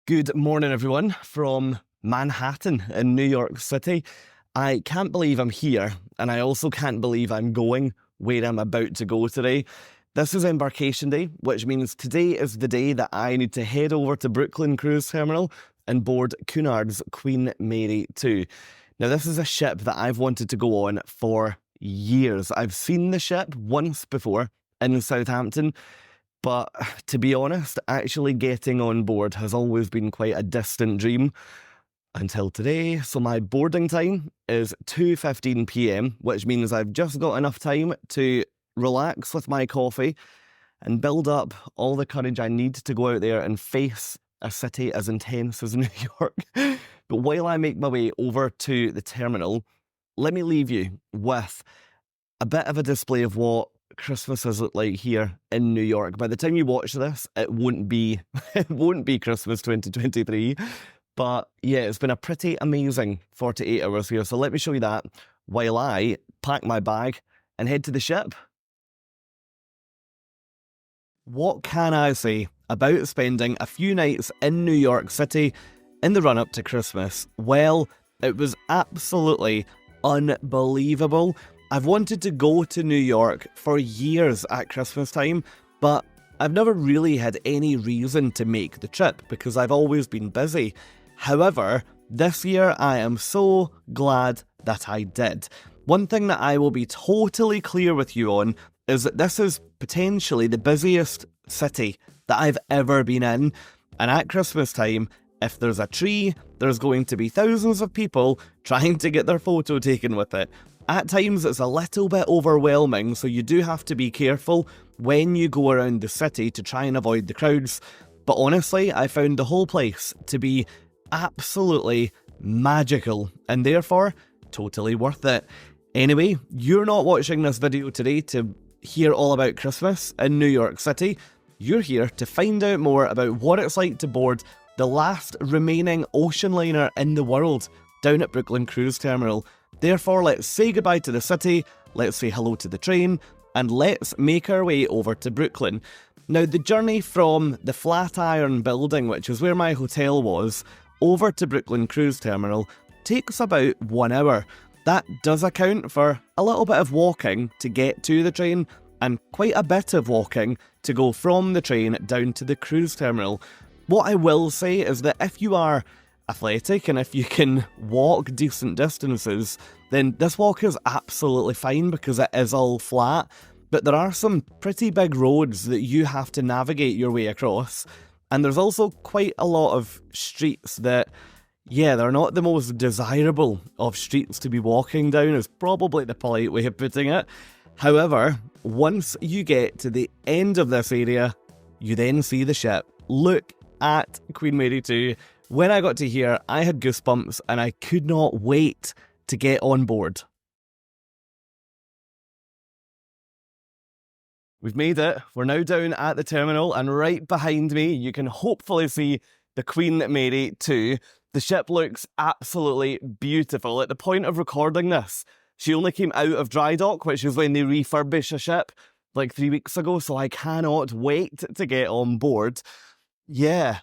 Good morning, everyone, from Manhattan in New York City. I can't believe I'm here, and I also can't believe I'm going where I'm about to go today. This is embarkation day, which means today is the day that I need to head over to Brooklyn Cruise Terminal and board Cunard's Queen Mary 2. Now, this is a ship that I've wanted to go on for years. I've seen the ship once before in Southampton, but to be honest, actually getting on board has always been quite a distant dream until today. So my boarding time is 2:15 p.m, which means I've just got enough time to relax with my coffee and build up all the courage I need to go out there and face a city as intense as New York. But while I make my way over to the terminal, let me leave you with a bit of a display of what Christmas has looked like here in New York. By the time you watch this, it won't be Christmas 2023. But yeah, it's been a pretty amazing 48 hours here. So let me show you that while I pack my bag and head to the ship. What can I say about spending a few nights in New York City in the run-up to Christmas? Well, it was absolutely unbelievable. I've wanted to go to New York for years at Christmas time, but I've never really had any reason to make the trip because I've always been busy. However, this year I am so glad that I did. One thing that I will be totally clear with you on is that this is potentially the busiest city that I've ever been in, and at Christmas time, if there's a tree, there's going to be thousands of people trying to get their photo taken with it. At times it's a little bit overwhelming, so you do have to be careful when you go around the city to try and avoid the crowds. But honestly, I found the whole place to be absolutely magical and therefore totally worth it. Anyway, you're not watching this video today to hear all about Christmas in New York City. You're here to find out more about what it's like to board the last remaining ocean liner in the world down at Brooklyn Cruise Terminal. Therefore, let's say goodbye to the city, let's say hello to the train, and let's make our way over to Brooklyn. Now, the journey from the Flatiron building, which is where my hotel was, over to Brooklyn Cruise Terminal takes about 1 hour. That does account for a little bit of walking to get to the train, and quite a bit of walking to go from the train down to the cruise terminal. What I will say is that if you are athletic and if you can walk decent distances, then this walk is absolutely fine because it is all flat, but there are some pretty big roads that you have to navigate your way across, and there's also quite a lot of streets that, yeah, they're not the most desirable of streets to be walking down, is probably the polite way of putting it. However, once you get to the end of this area, you then see the ship. Look at Queen Mary 2. When I got to here, I had goosebumps and I could not wait to get on board. We've made it. We're now down at the terminal, and right behind me, you can hopefully see the Queen Mary 2. The ship looks absolutely beautiful. At the point of recording this, she only came out of dry dock, which is when they refurbish a ship, like 3 weeks ago, so I cannot wait to get on board. Yeah.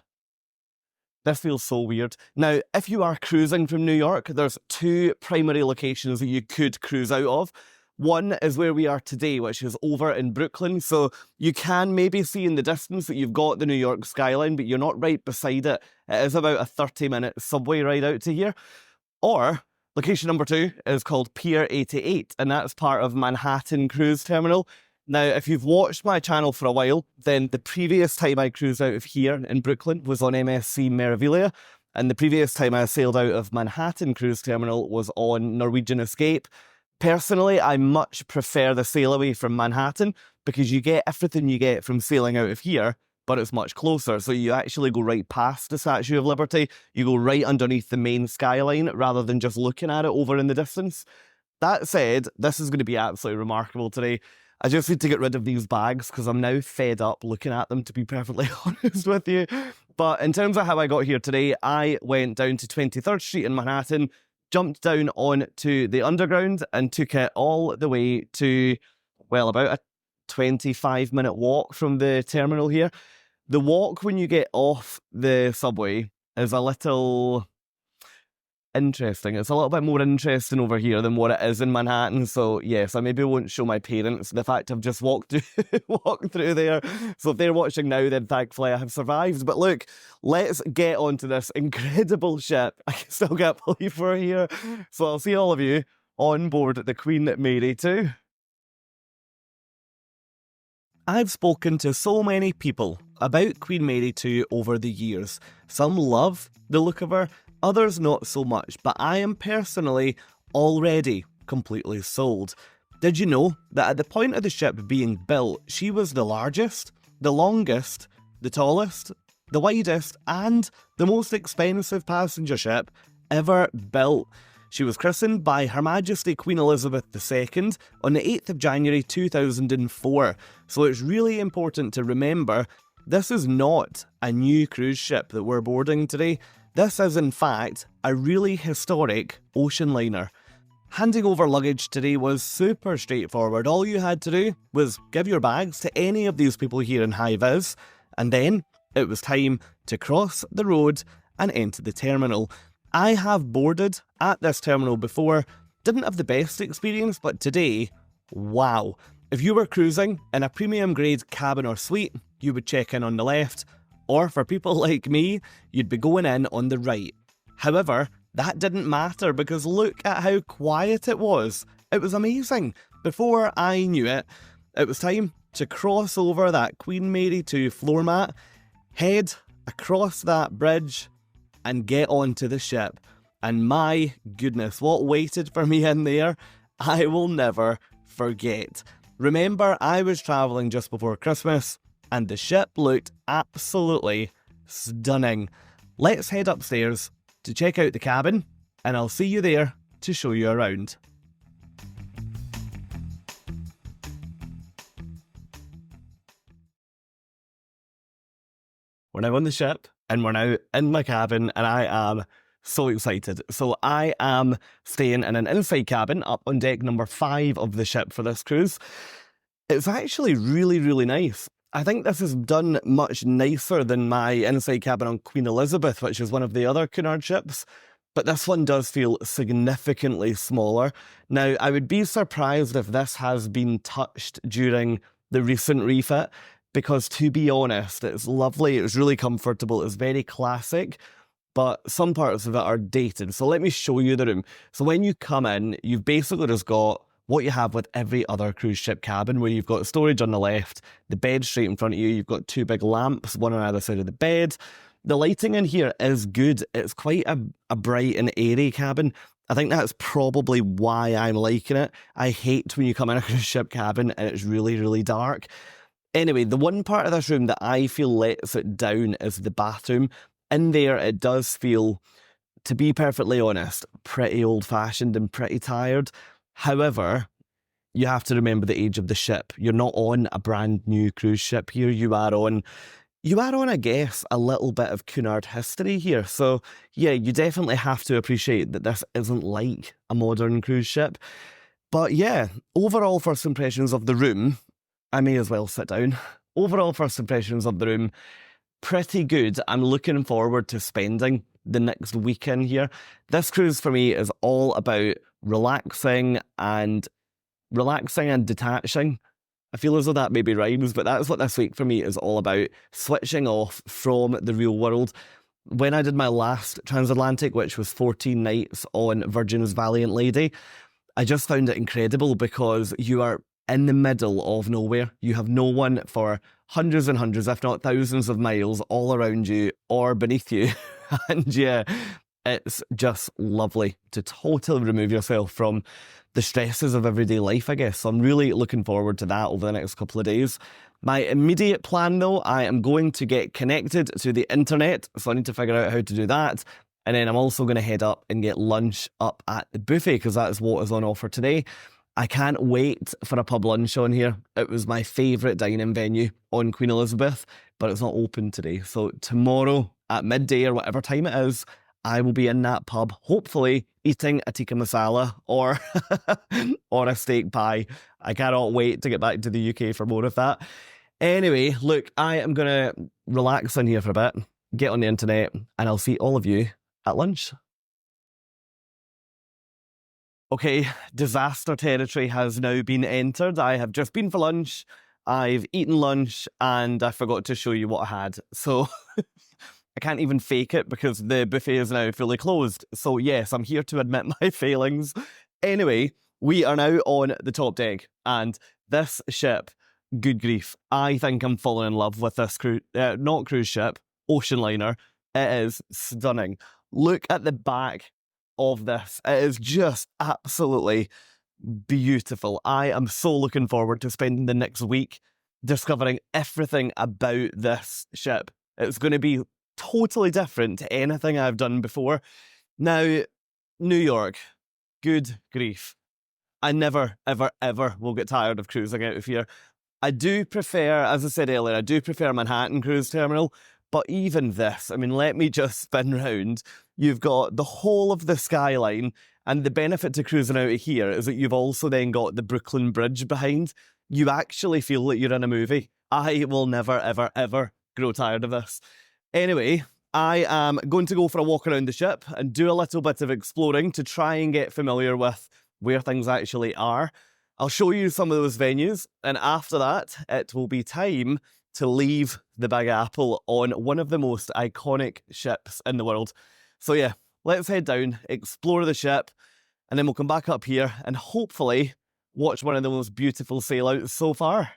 This feels so weird. Now, if you are cruising from New York, there's two primary locations that you could cruise out of. One is where we are today, which is over in Brooklyn. So you can maybe see in the distance that you've got the New York skyline, but you're not right beside it. It is about a 30-minute subway ride out to here. Or location number 2 is called Pier 88, and that's part of Manhattan Cruise Terminal. Now, if you've watched my channel for a while, then the previous time I cruised out of here in Brooklyn was on MSC Meraviglia, and the previous time I sailed out of Manhattan Cruise Terminal was on Norwegian Escape. Personally, I much prefer the Sailaway from Manhattan because you get everything you get from sailing out of here, but it's much closer. So you actually go right past the Statue of Liberty, you go right underneath the main skyline rather than just looking at it over in the distance. That said, this is going to be absolutely remarkable today. I just need to get rid of these bags because I'm now fed up looking at them, to be perfectly honest with you. But in terms of how I got here today, I went down to 23rd Street in Manhattan, jumped down on to the Underground and took it all the way to, well, about a 25-minute walk from the terminal here. The walk when you get off the subway is a little interesting. It's a little bit more interesting over here than what it is in Manhattan. So yes, I maybe won't show my parents the fact I've just walked through there. So if they're watching now, then thankfully I have survived. But look, let's get onto this incredible ship. I still can't believe we're here. So I'll see all of you on board the Queen Mary 2. I've spoken to so many people about Queen Mary 2 over the years. Some love the look of her, others not so much, but I am personally already completely sold. Did you know that at the point of the ship being built, she was the largest, the longest, the tallest, the widest, and the most expensive passenger ship ever built? She was christened by Her Majesty Queen Elizabeth II on the 8th of January 2004, so it's really important to remember this is not a new cruise ship that we're boarding today. This is in fact a really historic ocean liner. Handing over luggage today was super straightforward. All you had to do was give your bags to any of these people here in high vis, and then it was time to cross the road and enter the terminal. I have boarded at this terminal before, didn't have the best experience, but today, wow. If you were cruising in a premium grade cabin or suite, you would check in on the left, or for people like me, you'd be going in on the right. However, that didn't matter because look at how quiet it was. It was amazing. Before I knew it, it was time to cross over that Queen Mary 2 floor mat, head across that bridge, and get onto the ship. And my goodness, what waited for me in there, I will never forget. Remember, I was travelling just before Christmas, and the ship looked absolutely stunning. Let's head upstairs to check out the cabin, and I'll see you there to show you around. We're now on the ship, and we're now in my cabin, and I am so excited. So I am staying in an inside cabin up on deck number 5 of the ship for this cruise. It's actually really, really nice. I think this is done much nicer than my inside cabin on Queen Elizabeth, which is one of the other Cunard ships. But this one does feel significantly smaller. Now, I would be surprised if this has been touched during the recent refit, because to be honest, it's lovely, it's really comfortable, it's very classic, but some parts of it are dated. So let me show you the room. So when you come in, you've basically just got what you have with every other cruise ship cabin, where you've got storage on the left, the bed straight in front of you, you've got 2 big lamps, one on either side of the bed. The lighting in here is good. It's quite a bright and airy cabin. I think that's probably why I'm liking it. I hate when you come in a cruise ship cabin and it's really, really dark. Anyway, the one part of this room that I feel lets it down is the bathroom. In there, it does feel, to be perfectly honest, pretty old-fashioned and pretty tired. However, you have to remember the age of the ship. You're not on a brand new cruise ship here. You are on, I guess, a little bit of Cunard history here. So yeah, you definitely have to appreciate that this isn't like a modern cruise ship. But yeah, overall first impressions of the room, I may as well sit down. Overall first impressions of the room, pretty good. I'm looking forward to spending the next weekend here. This cruise for me is all about relaxing and detaching. I feel as though that maybe rhymes, but that's what this week for me is all about, switching off from the real world. When I did my last Transatlantic, which was 14 nights on Virgin's Valiant Lady, I just found it incredible because you are in the middle of nowhere. You have no one for hundreds and hundreds, if not thousands of miles all around you or beneath you. And yeah, it's just lovely to totally remove yourself from the stresses of everyday life, I guess. So I'm really looking forward to that over the next couple of days. My immediate plan, though, I am going to get connected to the internet, so I need to figure out how to do that. And then I'm also going to head up and get lunch up at the buffet, because that is what is on offer today. I can't wait for a pub lunch on here. It was my favourite dining venue on Queen Elizabeth, but it's not open today. So tomorrow at midday or whatever time it is, I will be in that pub, hopefully eating a tikka masala or or a steak pie. I cannot wait to get back to the UK for more of that. Anyway, look, I am going to relax in here for a bit. get on the internet, and I'll see all of you at lunch. Okay, disaster territory has now been entered. I have just been for lunch, I've eaten lunch, and I forgot to show you what I had. So I can't even fake it because the buffet is now fully closed. So yes, I'm here to admit my failings. Anyway, we are now on the top deck, and this ship, good grief, I think I'm falling in love with this not cruise ship, ocean liner. It is stunning. Look at the back of this. It is just absolutely beautiful. I am so looking forward to spending the next week discovering everything about this ship. It's going to be totally different to anything I've done before. Now, New York, good grief. I never, ever, ever will get tired of cruising out of here. I do prefer, as I said earlier, I do prefer Manhattan Cruise Terminal, but even this, I mean, let me just spin round. You've got the whole of the skyline, and the benefit to cruising out of here is that you've also then got the Brooklyn Bridge behind. You actually feel like you're in a movie. I will never, ever, ever grow tired of this. Anyway, I am going to go for a walk around the ship and do a little bit of exploring to try and get familiar with where things actually are. I'll show you some of those venues, and after that, it will be time to leave the Big Apple on one of the most iconic ships in the world. So yeah, let's head down, explore the ship, and then we'll come back up here and hopefully watch one of the most beautiful sailouts so far.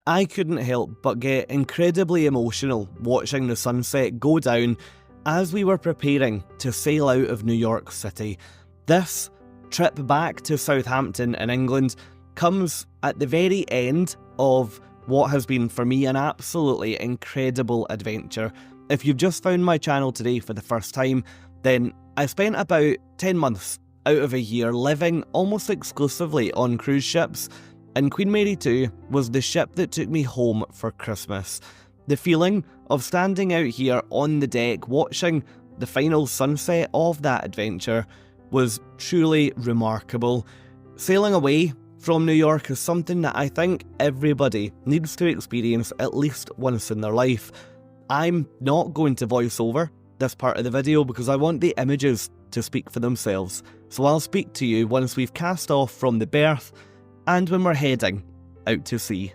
I couldn't help but get incredibly emotional watching the sunset go down as we were preparing to sail out of New York City. This trip back to Southampton in England comes at the very end of what has been for me an absolutely incredible adventure. If you've just found my channel today for the first time, then I spent about 10 months out of a year living almost exclusively on cruise ships, and Queen Mary 2 was the ship that took me home for Christmas. The feeling of standing out here on the deck watching the final sunset of that adventure was truly remarkable. Sailing away from New York is something that I think everybody needs to experience at least once in their life. I'm not going to voice over this part of the video because I want the images to speak for themselves. So I'll speak to you once we've cast off from the berth and when we're heading out to sea.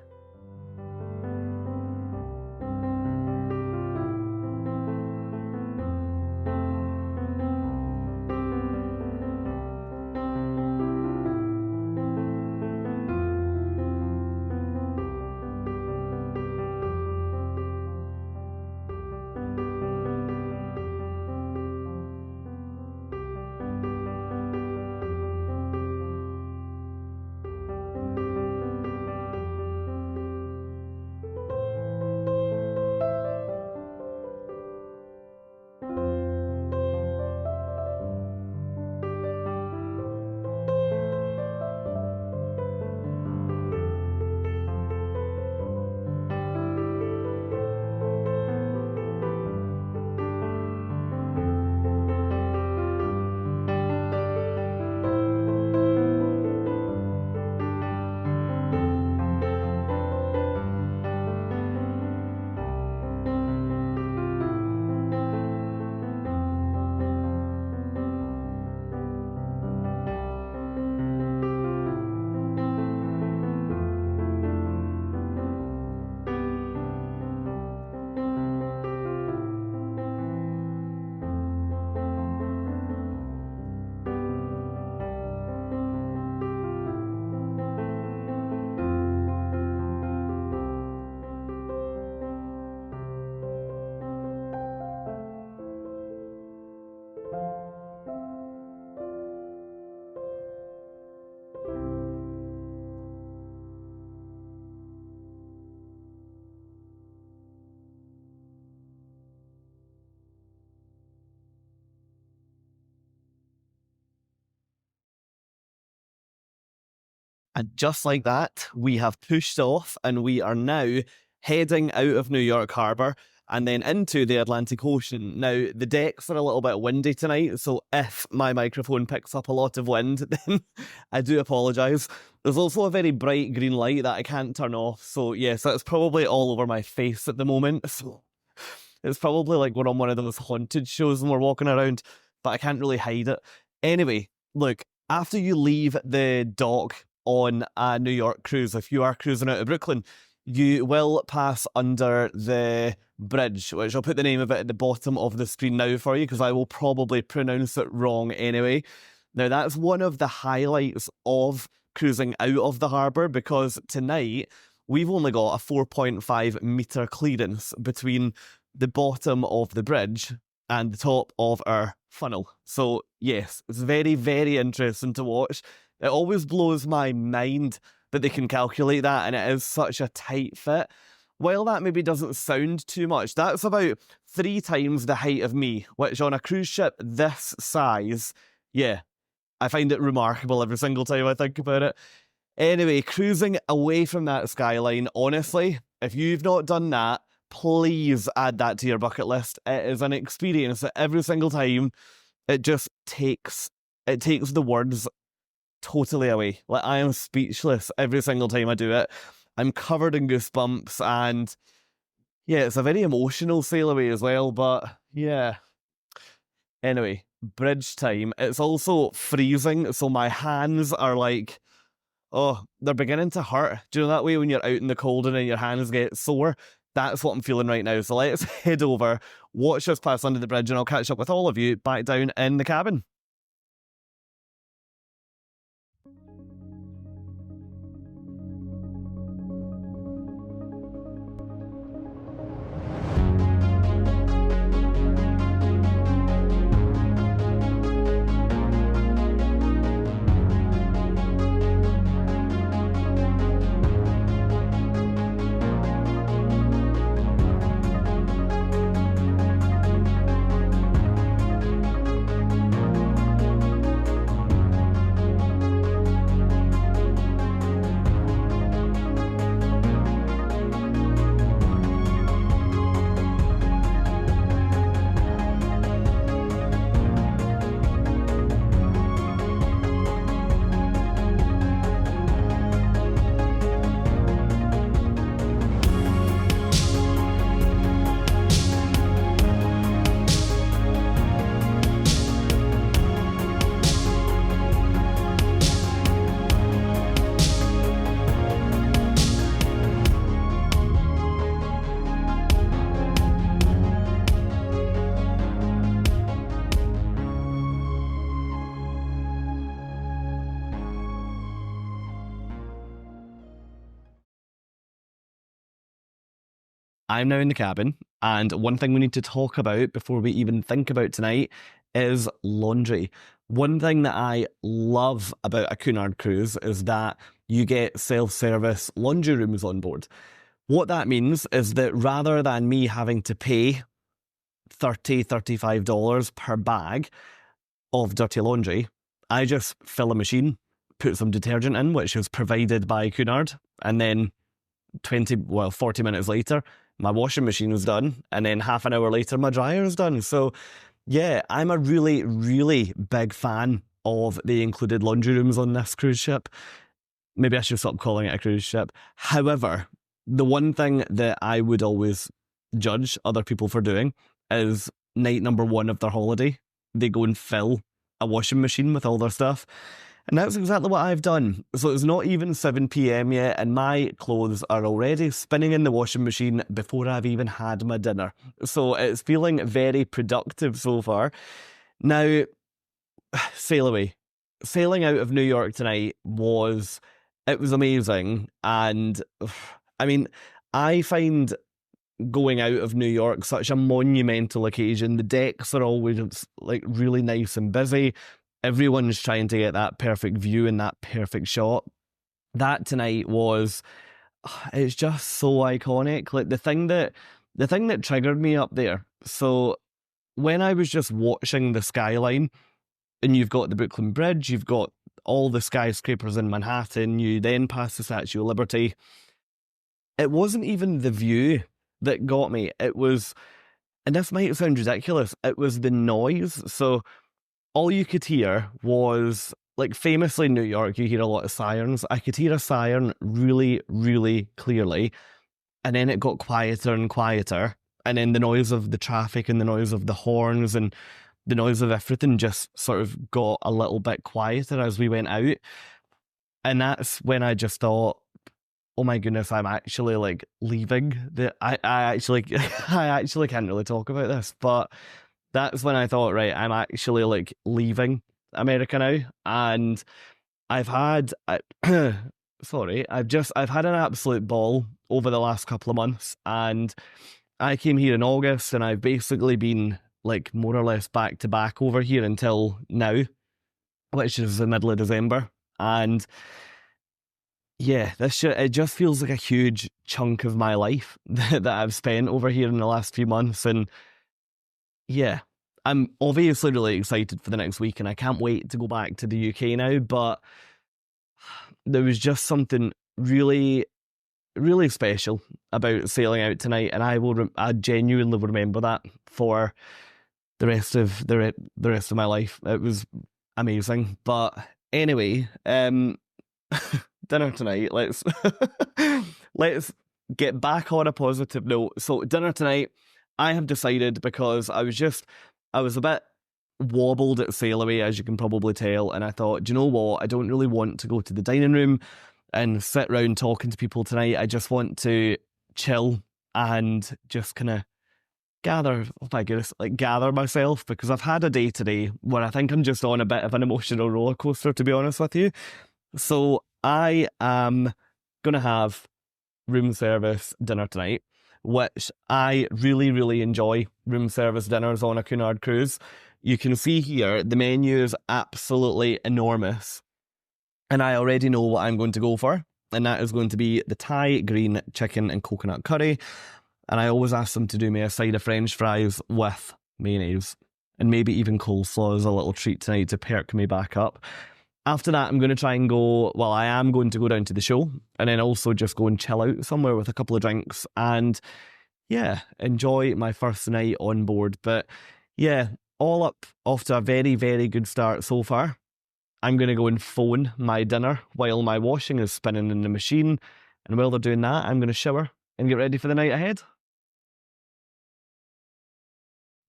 And just like that, we have pushed off and we are now heading out of New York Harbour. and then into the Atlantic Ocean. Now, the decks are a little bit windy tonight, so if my microphone picks up a lot of wind, then I do apologise. There's also a very bright green light that I can't turn off, so yes, that's probably all over my face at the moment. So it's probably like we're on one of those haunted shows and we're walking around, but I can't really hide it. Anyway, look, after you leave the dock on a New York cruise, if you are cruising out of Brooklyn, you will pass under the bridge, which I'll put the name of it at the bottom of the screen now for you, because I will probably pronounce it wrong anyway. Now, that's one of the highlights of cruising out of the harbour, because tonight we've only got a 4.5 metre clearance between the bottom of the bridge and the top of our funnel. So yes, it's very, very interesting to watch. It always blows my mind that they can calculate that, and it is such a tight fit. While that maybe doesn't sound too much, that's about 3 times the height of me, which on a cruise ship this size, yeah, I find it remarkable every single time I think about it. Anyway, cruising away from that skyline, honestly, if you've not done that, please add that to your bucket list. It is an experience that every single time it just takes the words totally away. Like, I am speechless every single time I do it. I'm covered in goosebumps, and yeah, it's a very emotional Sailaway as well, but yeah. Anyway, bridge time. It's also freezing, so my hands are like, oh, they're beginning to hurt. Do you know that way when you're out in the cold and then your hands get sore? That's what I'm feeling right now. So let's head over, watch us pass under the bridge, and I'll catch up with all of you back down in the cabin. I'm now in the cabin, and one thing we need to talk about before we even think about tonight is laundry. One thing that I love about a Cunard cruise is that you get self-service laundry rooms on board. What that means is that rather than me having to pay $30, $35 per bag of dirty laundry, I just fill a machine, put some detergent in, which is provided by Cunard, and then 40 minutes later, my washing machine is done, and then half an hour later, my dryer is done. So yeah, I'm a really, really big fan of the included laundry rooms on this cruise ship. Maybe I should stop calling it a cruise ship. However, the one thing that I would always judge other people for doing is night number 1 of their holiday, they go and fill a washing machine with all their stuff. And that's exactly what I've done. So it's not even 7 p.m. yet, and my clothes are already spinning in the washing machine before I've even had my dinner. So it's feeling very productive so far. Now, Sailaway. Sailing out of New York tonight was amazing. And I mean, I find going out of New York such a monumental occasion. The decks are always like really nice and busy. Everyone's trying to get that perfect view and that perfect shot. That tonight was, it's just so iconic. Like the thing that triggered me up there. So when I was just watching the skyline, and you've got the Brooklyn Bridge, you've got all the skyscrapers in Manhattan, you then pass the Statue of Liberty. It wasn't even the view that got me. It was, and this might sound ridiculous, it was the noise. So all you could hear was, like, famously in New York, you hear a lot of sirens. I could hear a siren really, really clearly, and then it got quieter and quieter, and then the noise of the traffic and the noise of the horns and the noise of everything just sort of got a little bit quieter as we went out. And that's when I just thought, oh my goodness, I'm actually like leaving. I actually I actually can't really talk about this, but that's when I thought, right, I'm actually like leaving America now. And I've had sorry, I've had an absolute ball over the last couple of months, and I came here in August, and I've basically been like more or less back to back over here until now, which is the middle of December. And yeah, it just feels like a huge chunk of my life that I've spent over here in the last few months. And yeah, I'm obviously really excited for the next week, and I can't wait to go back to the UK now. But there was just something really, really special about sailing out tonight, and I genuinely will remember that for the rest of the rest of my life. It was amazing. But anyway, dinner tonight. Let's let's get back on a positive note. So dinner tonight, I have decided, because I was a bit wobbled at Sailaway, as you can probably tell, and I thought, do you know what? I don't really want to go to the dining room and sit around talking to people tonight. I just want to chill and just kind of gather myself, because I've had a day today where I think I'm just on a bit of an emotional roller coaster, to be honest with you. So I am gonna have room service dinner tonight, which I really, really enjoy room service dinners on a Cunard cruise. You can see here the menu is absolutely enormous, and I already know what I'm going to go for, and that is going to be the Thai green chicken and coconut curry. And I always ask them to do me a side of French fries with mayonnaise, and maybe even coleslaw as a little treat tonight to perk me back up. After that, I'm going to try and I am going to go down to the show, and then also just go and chill out somewhere with a couple of drinks and, yeah, enjoy my first night on board. But yeah, all up off to a very, very good start so far. I'm going to go and phone my dinner while my washing is spinning in the machine. And while they're doing that, I'm going to shower and get ready for the night ahead.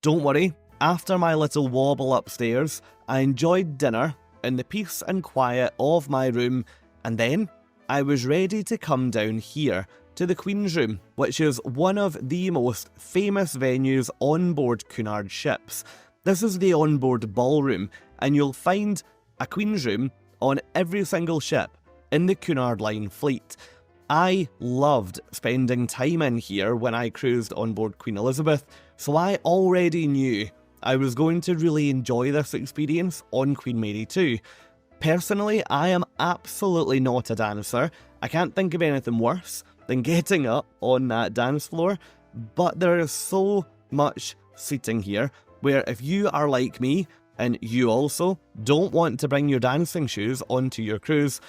Don't worry, after my little wobble upstairs, I enjoyed dinner in the peace and quiet of my room, and then I was ready to come down here to the Queen's Room, which is one of the most famous venues on board Cunard ships. This is the onboard ballroom, and you'll find a Queen's Room on every single ship in the Cunard Line fleet. I loved spending time in here when I cruised on board Queen Elizabeth, so I already knew I was going to really enjoy this experience on Queen Mary too. Personally, I am absolutely not a dancer. I can't think of anything worse than getting up on that dance floor, but there is so much seating here where if you are like me and you also don't want to bring your dancing shoes onto your cruise,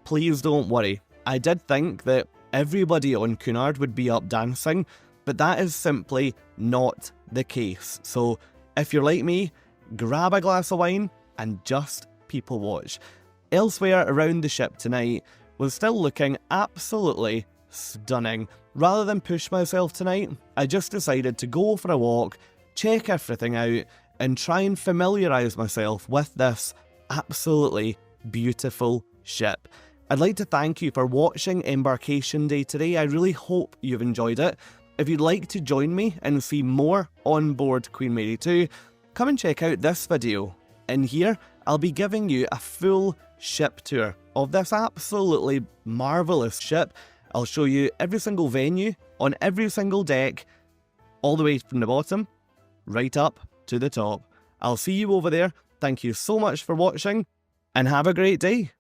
please don't worry. I did think that everybody on Cunard would be up dancing, but that is simply not the case. So if you're like me, grab a glass of wine and just people watch. Elsewhere around the ship tonight was still looking absolutely stunning. Rather than push myself tonight, I just decided to go for a walk, check everything out, and try and familiarise myself with this absolutely beautiful ship. I'd like to thank you for watching Embarkation Day today. I really hope you've enjoyed it. If you'd like to join me and see more on board Queen Mary 2, come and check out this video. In here, I'll be giving you a full ship tour of this absolutely marvellous ship. I'll show you every single venue on every single deck, all the way from the bottom, right up to the top. I'll see you over there. Thank you so much for watching, and have a great day.